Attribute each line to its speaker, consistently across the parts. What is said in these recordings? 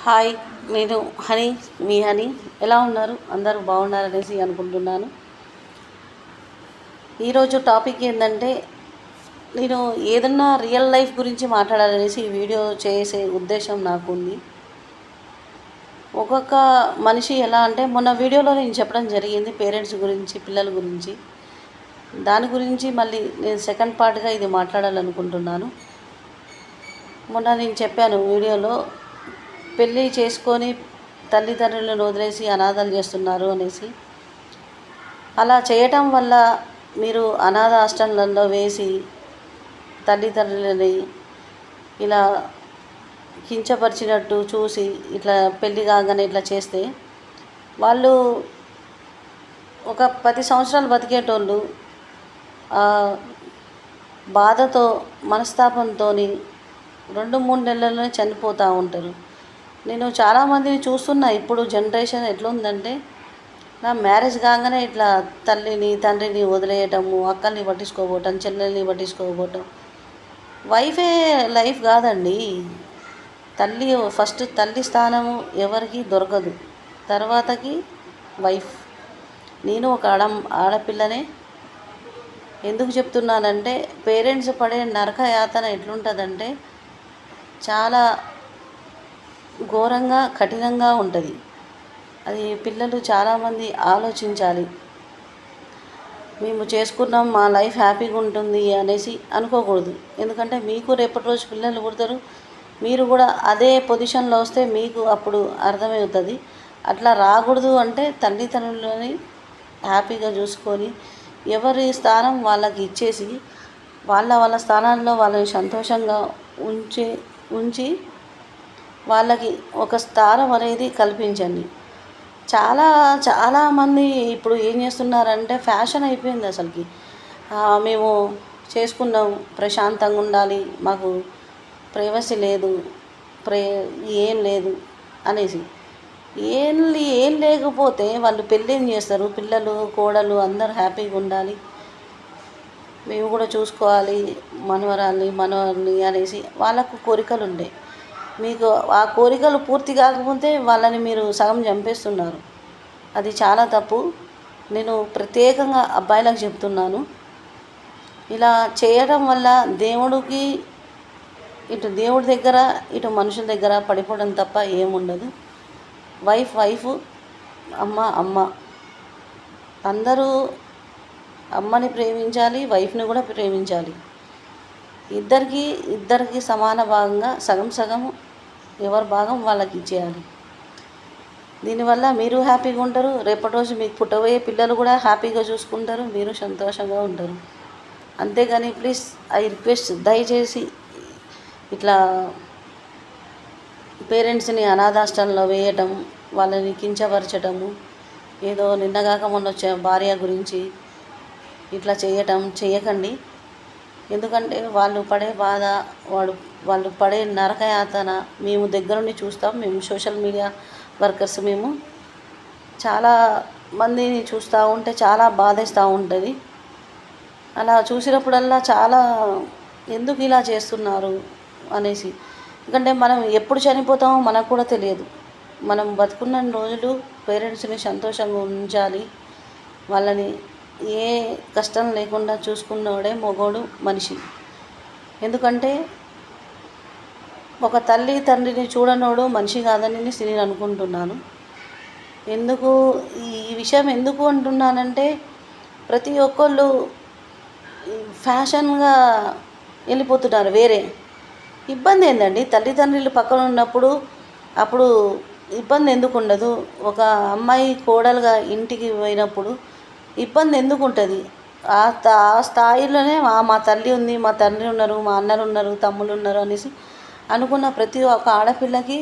Speaker 1: Hi, నేను honey, మీ honey. ఎలా ఉన్నారు? అందరూ బాగున్నారనేసి అనుకుంటున్నాను. ఈరోజు టాపిక్ ఏంటంటే, నేను ఏదన్నా రియల్ లైఫ్ గురించి మాట్లాడాలనేసి ఈ వీడియో చేసే ఉద్దేశం నాకు ఉంది. ఒక్కొక్క మనిషి ఎలా అంటే, మొన్న వీడియోలో నేను చెప్పడం జరిగింది పేరెంట్స్ గురించి, పిల్లల గురించి. దాని గురించి మళ్ళీ నేను సెకండ్ పార్ట్గా ఇది మాట్లాడాలనుకుంటున్నాను. మొన్న నేను చెప్పాను వీడియోలో, పెళ్ళి చేసుకొని తల్లిదండ్రులను వదిలేసి అనాథలు చేస్తున్నారు అనేసి. అలా చేయటం వల్ల మీరు అనాథ హాస్టళ్ళల్లో వేసి తల్లిదండ్రులని ఇలా కించపరిచినట్టు చూసి, ఇట్లా పెళ్ళి కాగానే ఇట్లా చేస్తే వాళ్ళు ఒక 10 సంవత్సరాలు బతికేటోళ్ళు బాధతో, మనస్తాపంతో 2-3 నెలల్లోనే చనిపోతూ ఉంటారు. నేను చాలామందిని చూస్తున్నా. ఇప్పుడు జనరేషన్ ఎట్లుందంటే, నా మ్యారేజ్ కాగానే ఇట్లా తల్లిని తండ్రిని వదిలేయటము, అక్కల్ని పట్టించుకోకపోవటం, చెల్లెల్ని పట్టించుకోకపోవటం. వైఫే లైఫ్ కాదండి. ఫస్ట్ తల్లి స్థానము ఎవరికి దొరకదు, తర్వాతకి వైఫ్. నేను ఒక ఆడపిల్లనే. ఎందుకు చెప్తున్నానంటే, పేరెంట్స్ పడే నరక యాతన ఎట్లుంటుందంటే చాలా ఘోరంగా, కఠినంగా ఉంటుంది. అది పిల్లలు చాలామంది ఆలోచించాలి. మేము చేసుకున్నాం, మా లైఫ్ హ్యాపీగా ఉంటుంది అనేసి అనుకోకూడదు. ఎందుకంటే మీకు రేపటి రోజు పిల్లలు పుడతారు. మీరు కూడా అదే పొజిషన్లో వస్తే మీకు అప్పుడు అర్థమవుతుంది. అట్లా రాకూడదు అంటే తల్లిదండ్రులని హ్యాపీగా చూసుకొని, ఎవరి స్థానం వాళ్ళకి ఇచ్చేసి, వాళ్ళ స్థానాల్లో వాళ్ళని సంతోషంగా ఉంచి వాళ్ళకి ఒక స్థానం అనేది కల్పించండి. చాలామంది ఇప్పుడు ఏం చేస్తున్నారంటే, ఫ్యాషన్ అయిపోయింది అసలుకి. మేము చేసుకున్నాం, ప్రశాంతంగా ఉండాలి, మాకు ప్రైవసీ లేదు, ఏం లేదు అనేసి. ఏం లేకపోతే వాళ్ళు పెళ్ళేం చేస్తారు? పిల్లలు, కోడలు అందరూ హ్యాపీగా ఉండాలి, మేము కూడా చూసుకోవాలి మనవరిని అనేసి వాళ్ళకు కోరికలు ఉంటాయి. మీకు ఆ కోరికలు పూర్తి కాకపోతే వాళ్ళని మీరు సగం చంపేస్తున్నారు. అది చాలా తప్పు. నేను ప్రత్యేకంగా అబ్బాయిలకు చెప్తున్నాను, ఇలా చేయడం వల్ల ఇటు దేవుడి దగ్గర, ఇటు మనుషుల దగ్గర పడిపోవడం తప్ప ఏముండదు. వైఫ్, అమ్మ. అందరూ అమ్మని ప్రేమించాలి, వైఫ్ని కూడా ప్రేమించాలి. ఇద్దరికి సమాన భాగంగా సగం ఎవరి భాగం వాళ్ళకి ఇచ్చేయాలి. దీనివల్ల మీరు హ్యాపీగా ఉంటారు. రేపటి రోజు మీకు పుట్టబోయే పిల్లలు కూడా హ్యాపీగా చూసుకుంటారు, మీరు సంతోషంగా ఉంటారు. అంతేగాని ప్లీజ్, ఐ రిక్వెస్ట్, దయచేసి ఇట్లా పేరెంట్స్ని అనాథాశ్రమంలో వేయటం, వాళ్ళని కించపరచటము, ఏదో నిన్నగాక మొన్న వచ్చే భార్య గురించి ఇట్లా చేయకండి. ఎందుకంటే వాళ్ళు పడే బాధ, వాళ్ళు పడే నరకయాతన మేము దగ్గరుండి చూస్తాం. మేము సోషల్ మీడియా వర్కర్స్, మేము చాలా మందిని చూస్తూ ఉంటే చాలా బాధేస్తూ ఉంటుంది. అలా చూసినప్పుడల్లా చాలా ఎందుకు ఇలా చేస్తున్నారు అనేసి. ఎందుకంటే మనం ఎప్పుడు చనిపోతామో మనకు కూడా తెలియదు. మనం బతుకున్న రోజులు పేరెంట్స్ని సంతోషంగా ఉంచాలి. వాళ్ళని ఏ కష్టం లేకుండా చూసుకున్నవాడే మగోడు, మనిషి. ఎందుకంటే ఒక తల్లి తండ్రిని చూడనోడు మనిషి కాదని నేను అనుకుంటున్నాను. ఈ విషయం ఎందుకు అంటున్నానంటే, ప్రతి ఒక్కళ్ళు ఫ్యాషన్గా వెళ్ళిపోతున్నారు వేరే. ఇబ్బంది ఏందండి? తల్లిదండ్రులు పక్కన ఉన్నప్పుడు అప్పుడు ఇబ్బంది ఎందుకు ఉండదు? ఒక అమ్మాయి కోడలుగా ఇంటికి పోయినప్పుడు ఇబ్బంది ఎందుకు ఉంటుంది? ఆ స్థాయిలోనే మా తల్లి ఉంది, మా తండ్రి ఉన్నారు, మా అన్నలు ఉన్నారు, తమ్ముళ్ళు ఉన్నారు అనేసి అనుకున్న ప్రతి ఒక్క ఆడపిల్లకి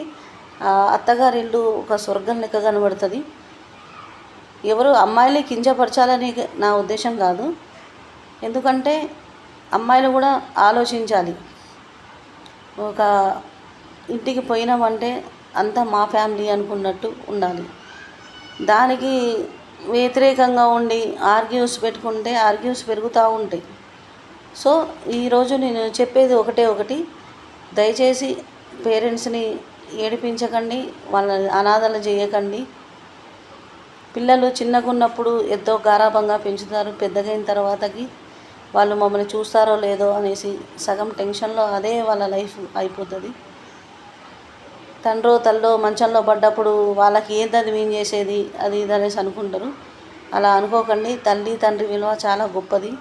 Speaker 1: అత్తగారి ఇల్లు ఒక స్వర్గం లెక్క కనబడుతుంది. ఎవరు అమ్మాయిని కించపరచాలని నా ఉద్దేశం కాదు. ఎందుకంటే అమ్మాయిలు కూడా ఆలోచించాలి. ఒక ఇంటికి పోయినామంటే అంతా మా ఫ్యామిలీ అనుకున్నట్టు ఉండాలి. దానికి వ్యతిరేకంగా ఉండి ఆర్గ్యూస్ పెట్టుకుంటే ఆర్గ్యూస్ పెరుగుతూ ఉంటాయి. సో ఈరోజు నేను చెప్పేది ఒకటి, దయచేసి పేరెంట్స్ని ఏడిపించకండి, వాళ్ళని అనాథలు చేయకండి. పిల్లలు చిన్నగా ఉన్నప్పుడు ఎంతో గారాబంగా పెంచుతారు. పెద్దగైన తర్వాతకి వాళ్ళు మమ్మల్ని చూస్తారో లేదో అనేసి సగం టెన్షన్లో అదే వాళ్ళ లైఫ్ అయిపోతుంది. తండ్రో తల్లో మంచంలో పడ్డప్పుడు వాళ్ళకి ఏంటది మేము చేసేది అది ఇది అనేసి అనుకుంటారు. అలా అనుకోకండి. తల్లి తండ్రి విలువ చాలా గొప్పది.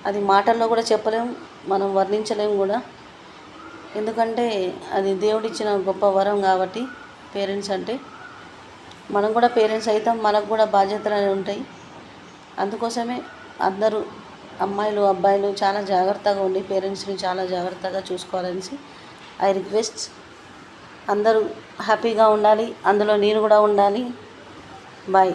Speaker 1: అది మాటల్లో కూడా చెప్పలేం, మనం వర్ణించలేము కూడా. ఎందుకంటే అది దేవుడిచ్చిన గొప్ప వరం కాబట్టి పేరెంట్స్ అంటే. మనం కూడా పేరెంట్స్ అవుతాం, మనకు కూడా బాధ్యతలు అనేవి ఉంటాయి. అందుకోసమే అందరూ అమ్మాయిలు అబ్బాయిలు చాలా జాగ్రత్తగా ఉండి పేరెంట్స్ని చాలా జాగ్రత్తగా చూసుకోవాలనేసి ఐ రిక్వెస్ట్. అందరూ హ్యాపీగా ఉండాలి, అందులో నేను కూడా ఉండాలి. బాయ్.